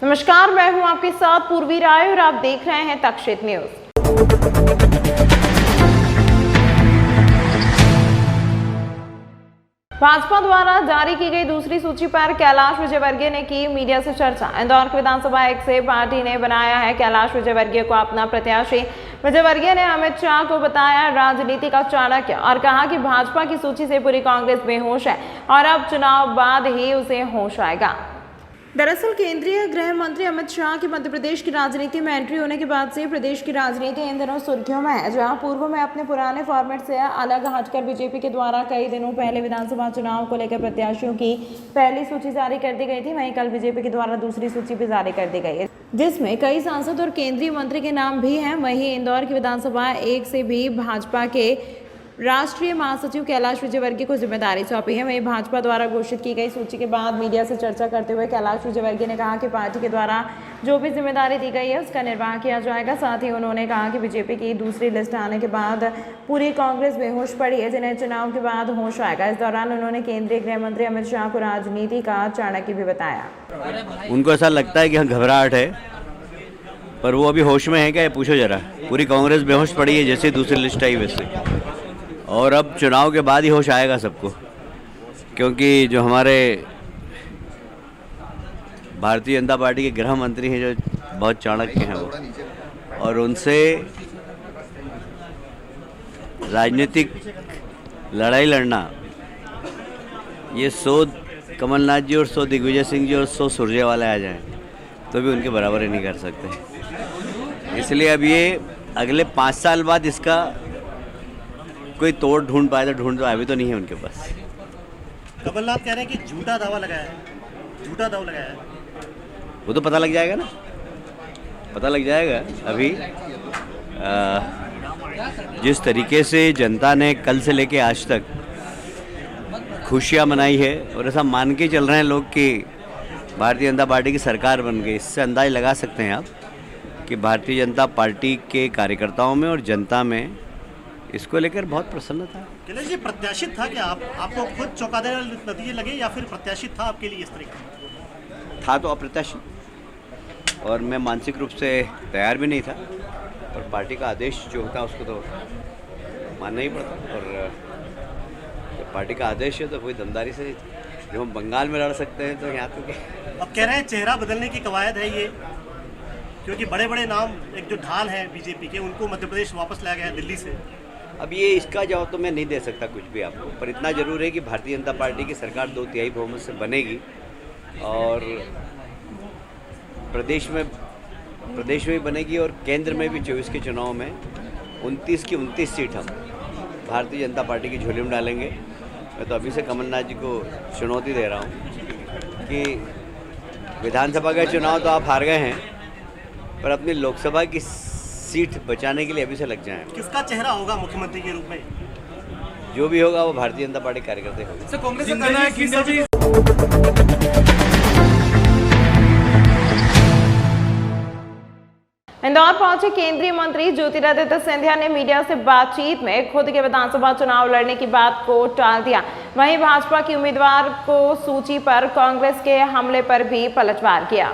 नमस्कार, मैं हूं आपके साथ पूर्वी राय और आप देख रहे हैं तक्षशित न्यूज। भाजपा द्वारा जारी की गई दूसरी सूची पर कैलाश विजयवर्गीय ने की मीडिया से चर्चा। इंदौर के विधानसभा एक से पार्टी ने बनाया है कैलाश विजयवर्गीय को अपना प्रत्याशी। विजयवर्गीय ने अमित शाह को बताया राजनीति का चाणक्य और कहा कि भाजपा की सूची से पूरी कांग्रेस बेहोश है और अब चुनाव बाद ही उसे होश आएगा। दरअसल केंद्रीय गृह मंत्री अमित शाह की मध्य प्रदेश की राजनीति में एंट्री होने के बाद से प्रदेश की राजनीति इन दिनों सुर्खियों में है। जहां पूर्व में अपने पुराने फॉर्मेट से अलग हटकर बीजेपी के द्वारा कई दिनों पहले विधानसभा चुनाव को लेकर प्रत्याशियों की पहली सूची जारी कर दी गई थी, वहीं कल बीजेपी के द्वारा दूसरी सूची भी जारी कर दी गई है, जिसमें कई सांसद और केंद्रीय मंत्री के नाम भी हैं। वहीं इंदौर की विधानसभा एक से भी भाजपा के राष्ट्रीय महासचिव कैलाश विजयवर्गीय को जिम्मेदारी सौंपी है। वहीं भाजपा द्वारा घोषित की गई सूची के बाद मीडिया से चर्चा करते हुए कैलाश विजयवर्गीय ने कहा कि पार्टी के द्वारा जो भी जिम्मेदारी दी गई है उसका निर्वाह किया जाएगा। साथ ही उन्होंने कहा कि बीजेपी की दूसरी लिस्ट आने के बाद पूरी कांग्रेस बेहोश पड़ी है, जिन्हें चुनाव के बाद होश आएगा। इस दौरान उन्होंने केंद्रीय गृह मंत्री अमित शाह को राजनीति का चाणक्य भी बताया। उनको ऐसा लगता है कि घबराहट है, पर वो अभी होश में है क्या, पूछो जरा। पूरी कांग्रेस बेहोश पड़ी है जैसे दूसरी लिस्ट आई वैसे, और अब चुनाव के बाद ही होश आएगा सबको, क्योंकि जो हमारे भारतीय जनता पार्टी के गृह मंत्री हैं जो बहुत चाणक्य हैं वो, और उनसे राजनीतिक लड़ाई लड़ना, ये 100 कमलनाथ जी और 100 दिग्विजय सिंह जी और 100 सुरजेवाला आ जाएं तो भी उनके बराबर ही नहीं कर सकते। इसलिए अब ये अगले 5 साल बाद इसका कोई तोड़ ढूंढ पाए तो ढूंढ पाए, अभी तो नहीं है उनके पास। कमलनाथ कह रहे हैं कि झूठा दावा लगाया है, झूठा दावा लगाया है। वो तो पता लग जाएगा ना, पता लग जाएगा। अभी जिस तरीके से जनता ने कल से लेके आज तक खुशियां मनाई है और ऐसा मान के चल रहे हैं लोग कि भारतीय जनता पार्टी की सरकार बन गई, इससे अंदाज लगा सकते हैं आप कि भारतीय जनता पार्टी के कार्यकर्ताओं में और जनता में इसको लेकर बहुत प्रसन्नता है। कैलाश जी, प्रत्याशित था कि आपको खुद चौंका देने वाले नतीजे लगे या फिर प्रत्याशित था आपके लिए इस तरीके? था तो अप्रत्याशित, और मैं मानसिक रूप से तैयार भी नहीं था, और पार्टी का आदेश जो होता है उसको तो मानना ही पड़ता, और जब पार्टी का आदेश है तो कोई दमदारी से जो हम बंगाल में लड़ सकते हैं तो यहाँ तो अब कह रहे हैं चेहरा बदलने की कवायद है ये, क्योंकि बड़े बड़े नाम एक जो ढाल है बीजेपी के उनको मध्य प्रदेश वापस लाया गया है दिल्ली से। अब ये इसका जवाब तो मैं नहीं दे सकता कुछ भी आपको, पर इतना जरूर है कि भारतीय जनता पार्टी की सरकार 2/3 बहुमत से बनेगी, और प्रदेश में भी बनेगी, और केंद्र में भी 24 के चुनाव में 29 की 29 सीट हम भारतीय जनता पार्टी की झोली में डालेंगे। मैं तो अभी से कमलनाथ जी को चुनौती दे रहा हूँ कि विधानसभा का चुनाव तो आप हार गए हैं, पर अपनी लोकसभा की सीट बचाने के लिए अभी से लग जाएं। किसका चेहरा होगा मुख्यमंत्री के रूप में? जो भी होगा वो भारतीय जनता पार्टी कार्यकर्ता होगा। कांग्रेस का कहना है कि इंदौर पहुंचे केंद्रीय मंत्री ज्योतिरादित्य सिंधिया ने मीडिया से बातचीत में खुद के विधानसभा चुनाव लड़ने की बात को टाल दिया। वहीं भाजपा की उम्मीदवार को सूची पर कांग्रेस के हमले पर भी पलटवार किया।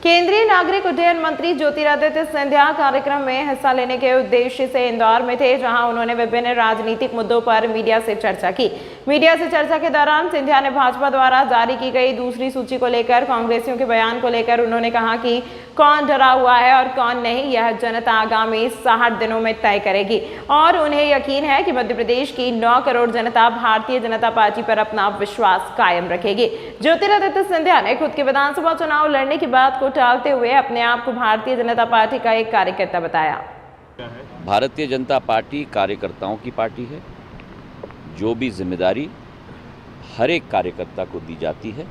केंद्रीय नागरिक उड्डयन मंत्री ज्योतिरादित्य सिंधिया कार्यक्रम में हिस्सा लेने के उद्देश्य से इंदौर में थे, जहां उन्होंने विभिन्न राजनीतिक मुद्दों पर मीडिया से चर्चा की। मीडिया से चर्चा के दौरान सिंधिया ने भाजपा द्वारा जारी की गई दूसरी सूची को लेकर कांग्रेसियों के बयान को लेकर उन्होंने कहा कि कौन डरा हुआ है और कौन नहीं, यह जनता आगामी 60 दिनों में तय करेगी, और उन्हें यकीन है कि मध्य प्रदेश की 9 करोड़ जनता भारतीय जनता पार्टी पर अपना विश्वास कायम रखेगी। ज्योतिरादित्य सिंधिया ने खुद के विधानसभा चुनाव लड़ने की बात को टालते हुए अपने आप को भारतीय जनता पार्टी का एक कार्यकर्ता बताया। भारतीय जनता पार्टी कार्यकर्ताओं की पार्टी है। जो भी जिम्मेदारी हर एक कार्यकर्ता को दी जाती है,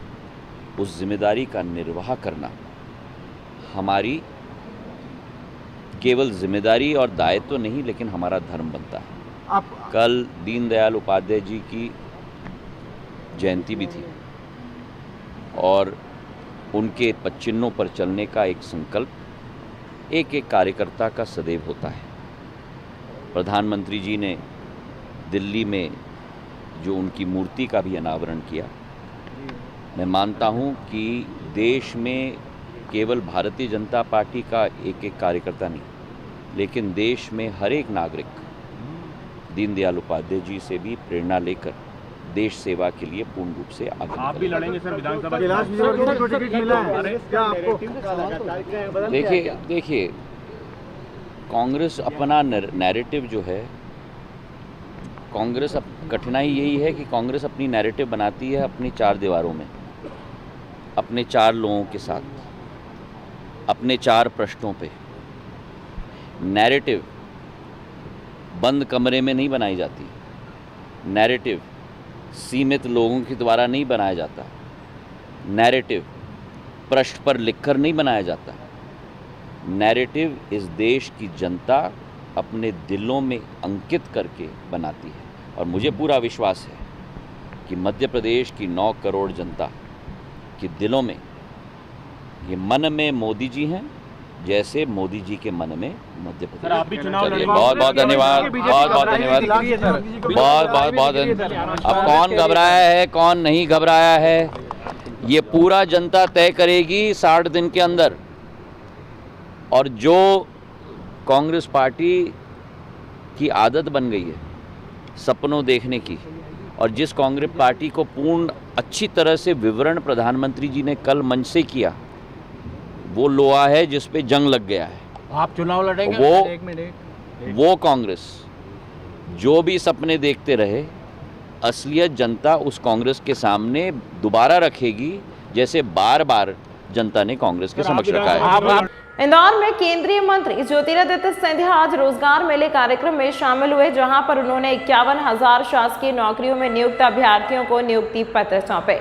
उस जिम्मेदारी का निर्वाह करना हमारी केवल जिम्मेदारी और दायित्व नहीं, लेकिन हमारा धर्म बनता है। कल दीनदयाल उपाध्याय जी की जयंती भी थी, और उनके पदचिन्हों पर चलने का एक संकल्प एक एक कार्यकर्ता का सदैव होता है। प्रधानमंत्री जी ने दिल्ली में जो उनकी मूर्ति का भी अनावरण किया। मैं मानता हूं कि देश में केवल भारतीय जनता पार्टी का एक एक कार्यकर्ता नहीं, लेकिन देश में हर एक नागरिक दीनदयाल उपाध्याय जी से भी प्रेरणा लेकर देश सेवा के लिए पूर्ण रूप से आगे। आप भी लड़ेंगे सर विधानसभा? देखिए कांग्रेस अपना नैरेटिव जो है, कांग्रेस कठिनाई यही है कि कांग्रेस अपनी नैरेटिव बनाती है अपनी चार दीवारों में, अपने चार लोगों के साथ, अपने चार प्रश्नों पे। नैरेटिव बंद कमरे में नहीं बनाई जाती, नैरेटिव सीमित लोगों के द्वारा नहीं बनाया जाता, नैरेटिव पृष्ठ पर लिखकर नहीं बनाया जाता। नैरेटिव इस देश की जनता अपने दिलों में अंकित करके बनाती है, और मुझे पूरा विश्वास है कि मध्य प्रदेश की 9 करोड़ जनता के दिलों में, ये मन में मोदी जी हैं जैसे मोदी जी के मन में मध्य प्रदेश। आप भी चुनाव लड़ेंगे? बहुत बहुत धन्यवाद, बहुत बहुत धन्यवाद, बहुत बहुत धन्यवाद। अब कौन घबराया है कौन नहीं घबराया है, ये पूरा जनता तय करेगी 60 दिन के अंदर। और जो कांग्रेस पार्टी की आदत बन गई है सपनों देखने की, और जिस कांग्रेस पार्टी को पूर्ण अच्छी तरह से विवरण प्रधानमंत्री जी ने कल मंच से किया, वो लोहा है जिस पे जंग लग गया है। आप चुनाव लड़ेंगे? वो कांग्रेस जो भी सपने देखते रहे, असलियत जनता उस कांग्रेस के सामने दोबारा रखेगी जैसे बार बार जनता ने कांग्रेस के समक्ष रखा है। इंदौर में केंद्रीय मंत्री ज्योतिरादित्य सिंधिया आज रोजगार मेले कार्यक्रम में शामिल हुए, जहां पर उन्होंने 51,000 शासकीय नौकरियों में नियुक्त अभ्यर्थियों को नियुक्ति पत्र सौंपे।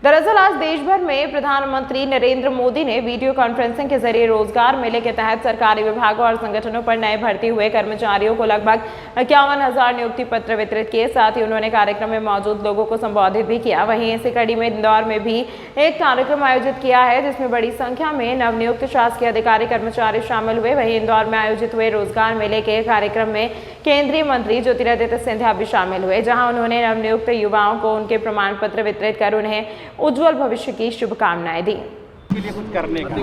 दरअसल आज देश भर में प्रधानमंत्री नरेंद्र मोदी ने वीडियो कॉन्फ्रेंसिंग के जरिए रोजगार मेले के तहत सरकारी विभागों और संगठनों पर नए भर्ती हुए कर्मचारियों को लगभग 51,000 नियुक्ति पत्र वितरित किए। साथ ही उन्होंने कार्यक्रम में मौजूद लोगों को संबोधित भी किया। वहीं इसी कड़ी में इंदौर में भी एक कार्यक्रम आयोजित किया है, जिसमें बड़ी संख्या में नवनियुक्त शासकीय अधिकारी कर्मचारी शामिल हुए। वहीं इंदौर में आयोजित हुए रोजगार मेले के कार्यक्रम में केंद्रीय मंत्री ज्योतिरादित्य सिंधिया भी शामिल हुए, जहां उन्होंने नवनियुक्त युवाओं को उनके प्रमाण पत्र वितरित कर उन्हें उज्जवल भविष्य की शुभकामनाएं दी।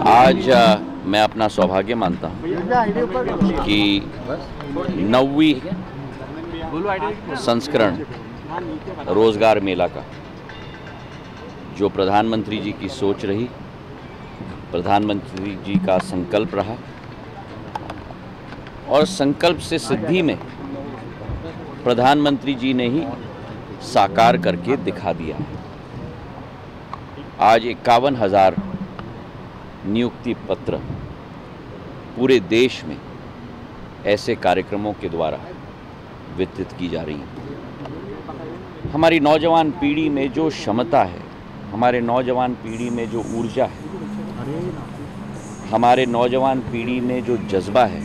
आज मैं अपना सौभाग्य मानता हूं कि 9वीं संस्करण रोजगार मेला का जो प्रधानमंत्री जी की सोच रही, प्रधानमंत्री जी का संकल्प रहा, और संकल्प से सिद्धि में प्रधानमंत्री जी ने ही साकार करके दिखा दिया है। आज 51,000 नियुक्ति पत्र पूरे देश में ऐसे कार्यक्रमों के द्वारा वितरित की जा रही हैं। हमारी नौजवान पीढ़ी में जो क्षमता है, हमारे नौजवान पीढ़ी में जो ऊर्जा है, हमारे नौजवान पीढ़ी में जो जज्बा है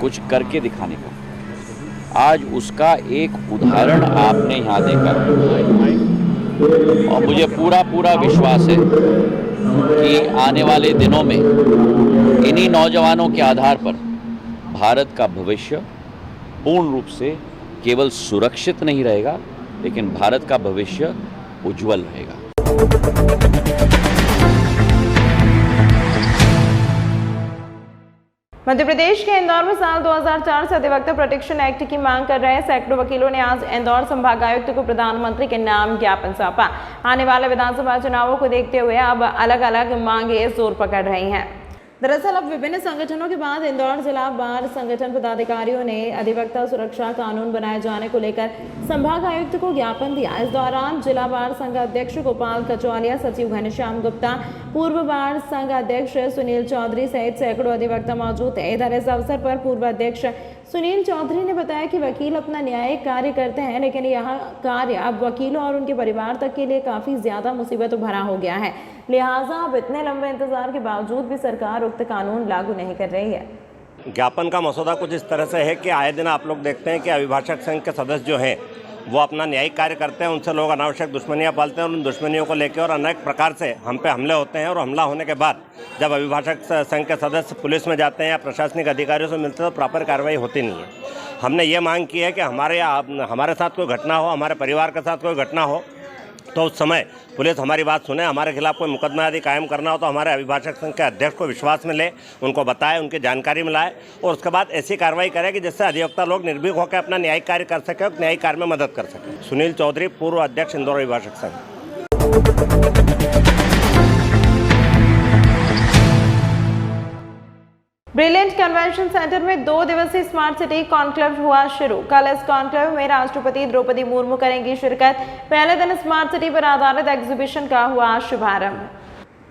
कुछ करके दिखाने का, आज उसका एक उदाहरण आपने यहाँ देखा। और मुझे पूरा विश्वास है कि आने वाले दिनों में इन्हीं नौजवानों के आधार पर भारत का भविष्य पूर्ण रूप से केवल सुरक्षित नहीं रहेगा, लेकिन भारत का भविष्य उज्जवल रहेगा। मध्य प्रदेश के इंदौर में साल 2004 से अधिवक्ता प्रोटेक्शन एक्ट की मांग कर रहे सैकड़ों वकीलों ने आज इंदौर संभागायुक्त को प्रधानमंत्री के नाम ज्ञापन सौंपा। आने वाले विधानसभा चुनावों को देखते हुए अब अलग अलग मांगे जोर पकड़ रही हैं। दरअसल अब विभिन्न संगठनों के बाद इंदौर जिला बार संगठन पदाधिकारियों ने अधिवक्ता सुरक्षा कानून बनाए जाने को लेकर संभाग आयुक्त को ज्ञापन दिया। इस दौरान जिला बार संघ अध्यक्ष गोपाल कचौलिया, सचिव घनश्याम गुप्ता, पूर्व बार संघ अध्यक्ष सुनील चौधरी सहित सैकड़ों अधिवक्ता मौजूद थे। इधर इस अवसर पर पूर्व अध्यक्ष सुनील चौधरी ने बताया कि वकील अपना न्यायिक कार्य करते हैं, लेकिन यह कार्य अब वकीलों और उनके परिवार तक के लिए काफी ज्यादा मुसीबतों भरा हो गया है। लिहाजा अब इतने लंबे इंतजार के बावजूद भी सरकार उक्त कानून लागू नहीं कर रही है। ज्ञापन का मसौदा कुछ इस तरह से है कि आए दिन आप लोग देखते हैं कि अभिभाषक संघ के सदस्य जो हैं वो अपना न्यायिक कार्य करते हैं, उनसे लोग अनावश्यक दुश्मनियां पालते हैं और उन दुश्मनियों को लेकर और अनेक प्रकार से हम पे हमले होते हैं। और हमला होने के बाद जब अभिभाषक संघ के सदस्य पुलिस में जाते हैं या प्रशासनिक अधिकारियों से मिलते हैं तो प्रॉपर कार्रवाई होती नहीं है। हमने ये मांग की है कि हमारे साथ कोई घटना हो, हमारे परिवार के साथ कोई घटना हो तो उस समय पुलिस हमारी बात सुने। हमारे खिलाफ कोई मुकदमा यदि कायम करना हो तो हमारे अभिभाषक संघ के अध्यक्ष को विश्वास में ले, उनको बताए, उनकी जानकारी में लाए और उसके बाद ऐसी कार्रवाई करे कि जिससे अधिवक्ता लोग निर्भीक होकर अपना न्यायिक कार्य कर सके और न्यायिक कार्य में मदद कर सके। सुनील चौधरी, पूर्व अध्यक्ष इंदौर अभिभाषक संघ। ब्रिलियंट कन्वेंशन सेंटर में 2 दिवसीय स्मार्ट सिटी कॉन्क्लेव हुआ शुरू। कल इस कॉन्क्लेव में राष्ट्रपति द्रौपदी मुर्मू करेंगी शिरकत। पहले दिन स्मार्ट सिटी पर आधारित एग्जीबिशन का हुआ शुभारंभ।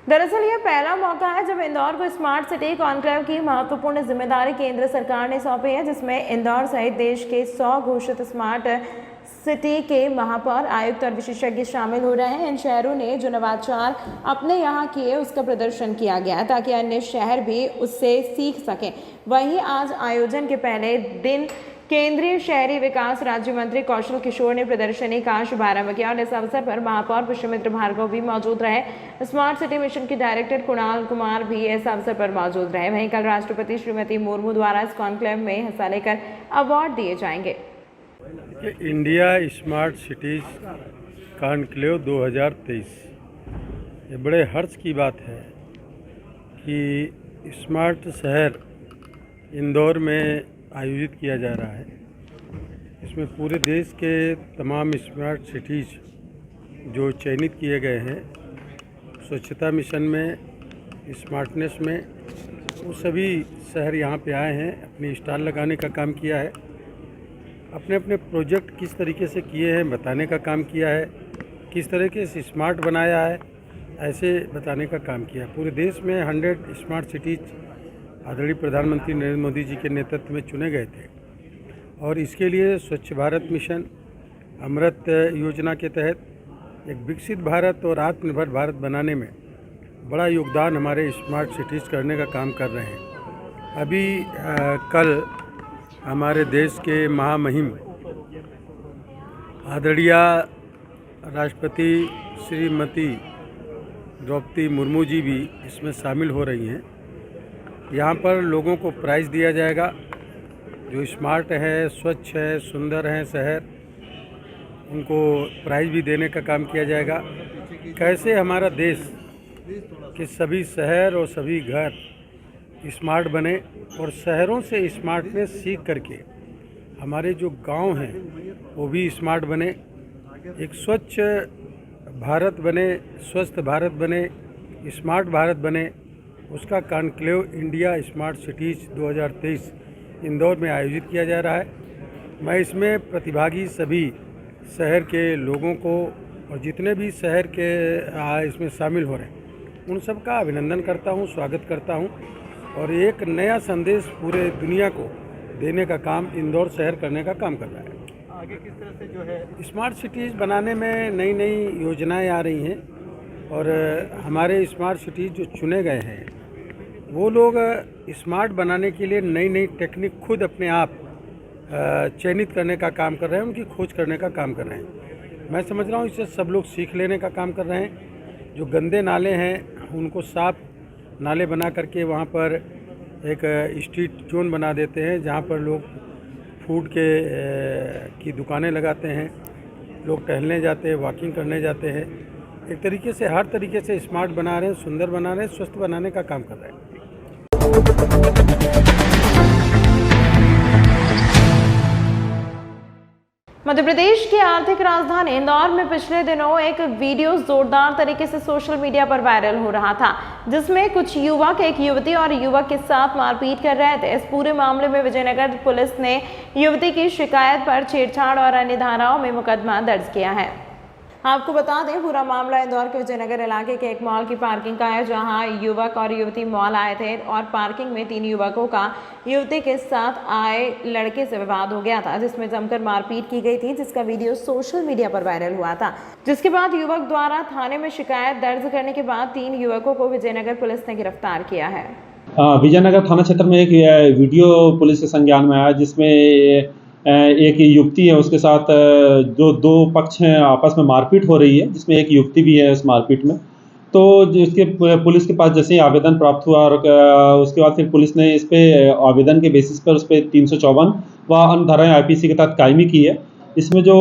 दरअसल ये पहला मौका है जब इंदौर को स्मार्ट सिटी कॉन्क्लेव की महत्वपूर्ण जिम्मेदारी केंद्र सरकार ने सौंपी है, जिसमें इंदौर सहित देश के 100 घोषित स्मार्ट सिटी के महापौर, आयुक्त और विशेषज्ञ शामिल हो रहे हैं। इन शहरों ने जो नवाचार अपने यहाँ किए उसका प्रदर्शन किया गया ताकि अन्य शहर भी उससे सीख सकें। वहीं आज आयोजन के पहले दिन केंद्रीय शहरी विकास राज्य मंत्री कौशल किशोर ने प्रदर्शनी का शुभारंभ किया और इस अवसर पर महापौर पुष्यमित्र भार्गव भी मौजूद रहे। स्मार्ट सिटी मिशन के डायरेक्टर कुणाल कुमार भी इस अवसर पर मौजूद रहे। वहीं कल राष्ट्रपति श्रीमती मुर्मू द्वारा इस कॉन्क्लेव में हिस्सा लेकर अवार्ड दिए जाएंगे। इंडिया स्मार्ट सिटीज कॉन्क्लेव 2023 ये बड़े हर्ष की बात है कि स्मार्ट शहर इंदौर में आयोजित किया जा रहा है। इसमें पूरे देश के तमाम स्मार्ट सिटीज़ जो चयनित किए गए हैं स्वच्छता मिशन में, स्मार्टनेस में, वो सभी शहर यहाँ पे आए हैं, अपनी स्टॉल लगाने का काम किया है, अपने अपने प्रोजेक्ट किस तरीके से किए हैं बताने का काम किया है, किस तरीके से स्मार्ट बनाया है ऐसे बताने का काम किया है। पूरे देश में 100 स्मार्ट सिटीज़ आदरणीय प्रधानमंत्री नरेंद्र मोदी जी के नेतृत्व में चुने गए थे और इसके लिए स्वच्छ भारत मिशन, अमृत योजना के तहत एक विकसित भारत और आत्मनिर्भर भारत बनाने में बड़ा योगदान हमारे स्मार्ट सिटीज़ करने का काम कर रहे हैं। अभी कल हमारे देश के महामहिम आदरणीय राष्ट्रपति श्रीमती द्रौपदी मुर्मू जी भी इसमें शामिल हो रही हैं। यहाँ पर लोगों को प्राइज़ दिया जाएगा जो स्मार्ट है, स्वच्छ है, सुंदर हैं शहर, उनको प्राइज़ भी देने का काम किया जाएगा। कैसे हमारा देश के सभी शहर और सभी घर स्मार्ट बने और शहरों से स्मार्टनेस सीख करके हमारे जो गांव हैं वो भी स्मार्ट बने, एक स्वच्छ भारत बने, स्वस्थ भारत बने, स्मार्ट भारत बने, उसका conclave India smart cities 2023 Indore में आयोजित किया जा रहा है। मैं इसमें प्रतिभागी सभी शहर के लोगों को और जितने भी शहर के इसमें शामिल हो रहे हैं उन सब का अभिनंदन करता हूं, स्वागत करता हूं और एक नया संदेश पूरे दुनिया को देने का काम इंदौर शहर करने का काम कर रहा है। आगे किस तरह से जो है स्मार्ट सिटीज़ बनाने में नई नई योजनाएं आ रही हैं और हमारे स्मार्ट सिटीज़ जो चुने गए हैं वो लोग स्मार्ट बनाने के लिए नई नई टेक्निक खुद अपने आप चयनित करने का काम कर रहे हैं, उनकी खोज करने का काम कर रहे हैं। मैं समझ रहा हूँ इससे सब लोग सीख लेने का काम कर रहे हैं। जो गंदे नाले हैं उनको साफ नाले बना करके वहाँ पर एक स्ट्रीट जोन बना देते हैं जहाँ पर लोग फूड की दुकानें लगाते हैं, लोग टहलने जाते हैं, वॉकिंग करने जाते हैं। एक तरीके से हर तरीके से स्मार्ट बना रहे हैं, सुंदर बना रहे हैं, स्वस्थ बनाने का काम कर रहे हैं। मध्य प्रदेश की आर्थिक राजधानी इंदौर में पिछले दिनों एक वीडियो जोरदार तरीके से सोशल मीडिया पर वायरल हो रहा था, जिसमें कुछ युवक एक युवती और युवक के साथ मारपीट कर रहे थे। इस पूरे मामले में विजयनगर पुलिस ने युवती की शिकायत पर छेड़छाड़ और अन्य धाराओं में मुकदमा दर्ज किया है। आपको बता दें पूरा मामला इंदौर के विजयनगर इलाके के एक मॉल की पार्किंग का है, जहां युवक और युवती मॉल आए थे और पार्किंग में 3 युवकों का युवती के साथ आए लड़के से विवाद हो गया था, जिसमें जमकर मारपीट की गई थी, जिसका वीडियो सोशल मीडिया पर वायरल हुआ था। जिसके बाद युवक द्वारा थाने में शिकायत दर्ज करने के बाद 3 युवकों को विजयनगर पुलिस ने गिरफ्तार किया है। विजयनगर थाना क्षेत्र में एक वीडियो पुलिस के संज्ञान में आया जिसमें एक युवती है उसके साथ जो दो पक्ष हैं आपस में मारपीट हो रही है, जिसमें एक युवती भी है इस मारपीट में। तो जिसके पुलिस के पास जैसे ही आवेदन प्राप्त हुआ और उसके बाद फिर पुलिस ने इस पे आवेदन के बेसिस पर उस पे 354 व अन्य धाराएं आईपीसी के तहत कायमी की है। इसमें जो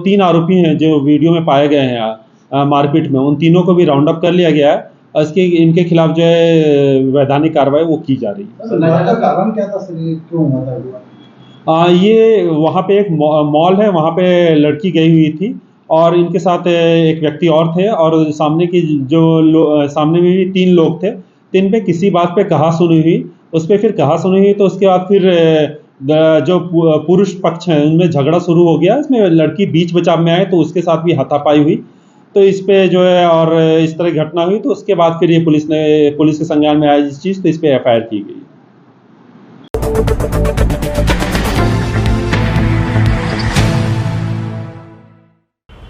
3 आरोपी हैं जो वीडियो में पाए गए हैं मारपीट में, उन तीनों को भी राउंड अप कर लिया गया है और इनके खिलाफ जो है वैधानिक कार्रवाई वो की जा रही है। कारण क्या था सर, ये क्यों हुआ था? ये वहाँ पे एक मॉल है, वहाँ पे लड़की गई हुई थी और इनके साथ एक व्यक्ति और थे और सामने की सामने में भी 3 लोग थे। तो इन पे किसी बात पे कहा सुनी हुई, उस पे फिर कहा सुनी हुई, तो उसके बाद फिर जो पुरुष पक्ष हैं उनमें झगड़ा शुरू हो गया। इसमें लड़की बीच बचाव में आए तो उसके साथ भी हाथापाई हुई। तो इस पे जो है और इस तरह घटना हुई, तो उसके बाद फिर ये पुलिस के संज्ञान में आई इस चीज़, तो इस पे एफआईआर की गई।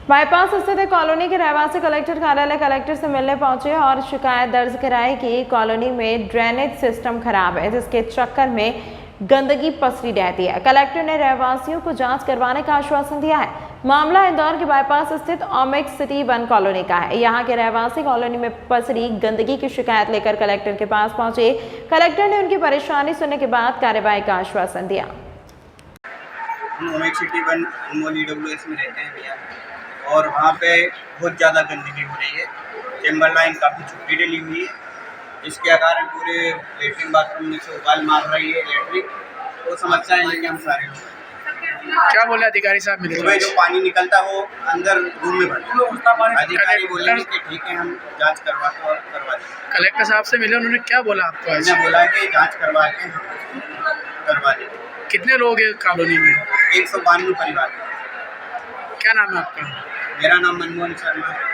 बाईपास स्थित एक कॉलोनी के रहवासी कलेक्टर कार्यालय कलेक्टर से मिलने पहुंचे और शिकायत दर्ज कराई कि कॉलोनी में ड्रेनेज सिस्टम खराब है, जिसके चक्कर में गंदगी पसरी रहती है। कलेक्टर ने रहवासियों को जांच करवाने का आश्वासन दिया है। मामला इंदौर के बाईपास स्थित ओमिक सिटी 1 कॉलोनी का है। यहाँ के रहवासी कॉलोनी में पसरी गंदगी की शिकायत लेकर कलेक्टर के पास पहुंचे। कलेक्टर ने उनकी परेशानी सुनने के बाद कार्रवाई का आश्वासन दिया। ओमिक सिटी 1 अनमोल EWS में रहते हैं भैया, और वहाँ पे बहुत ज़्यादा गंदगी हो रही है। चैम्बर लाइन काफ़ी छुट्टी डली हुई है, इसके कारण पूरे लेटरिन बाथरूम में से उबाल मार रही है लेटरिन। तो समस्याएं लेंगे हम सारे लोग। क्या बोले अधिकारी साहब? सुबह जो पानी निकलता है वो अंदर रूम में भरता है। अधिकारी बोले कि ठीक है, हम जांच करवा दें। कलेक्टर साहब से मिले, उन्होंने क्या बोला आपको? उन्होंने बोला कि जांच करवा के करवा दें। कितने लोग हैं कॉलोनी में? 192 परिवार। क्या नाम है आपका? मेरा नाम मनमोहन शर्मा है।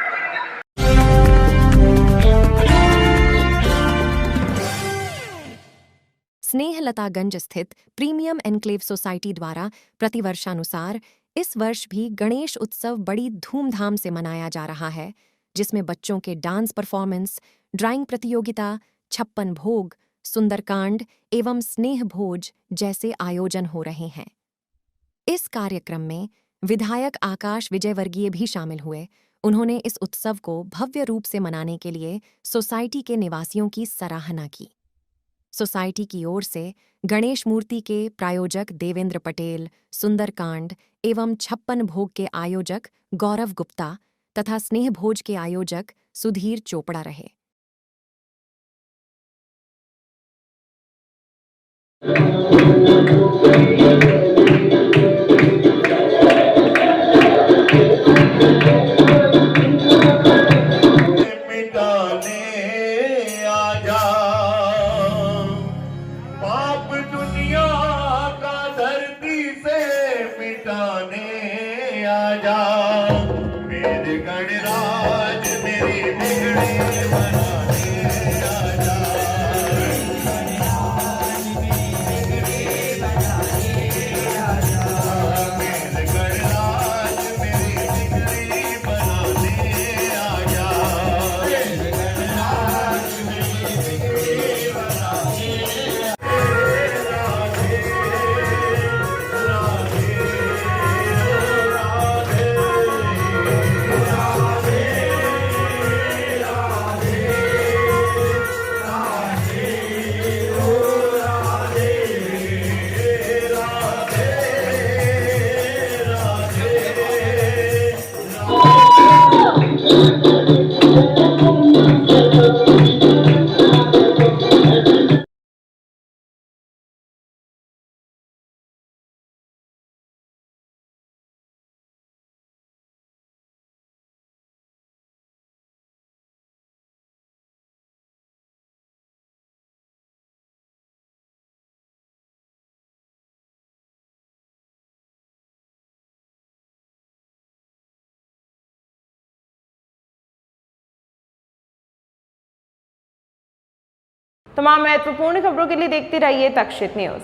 स्नेहलतागंज स्थित प्रीमियम एनक्लेव सोसाइटी द्वारा प्रतिवर्षानुसार इस वर्ष भी गणेश उत्सव बड़ी धूमधाम से मनाया जा रहा है, जिसमें बच्चों के डांस परफॉर्मेंस, ड्राइंग प्रतियोगिता, 56 भोग, सुंदरकांड एवं स्नेह भोज जैसे आयोजन हो रहे हैं। इस कार्यक्रम में विधायक आकाश विजयवर्गीय भी शामिल हुए। उन्होंने इस उत्सव को भव्य रूप से मनाने के लिए सोसाइटी के निवासियों की सराहना की। सोसाइटी की ओर से गणेश मूर्ति के प्रायोजक देवेंद्र पटेल, सुंदरकांड एवं 56 भोग के आयोजक गौरव गुप्ता तथा स्नेह भोज के आयोजक सुधीर चोपड़ा रहे। तमाम महत्वपूर्ण खबरों के लिए देखते रहिए तक्षशित न्यूज।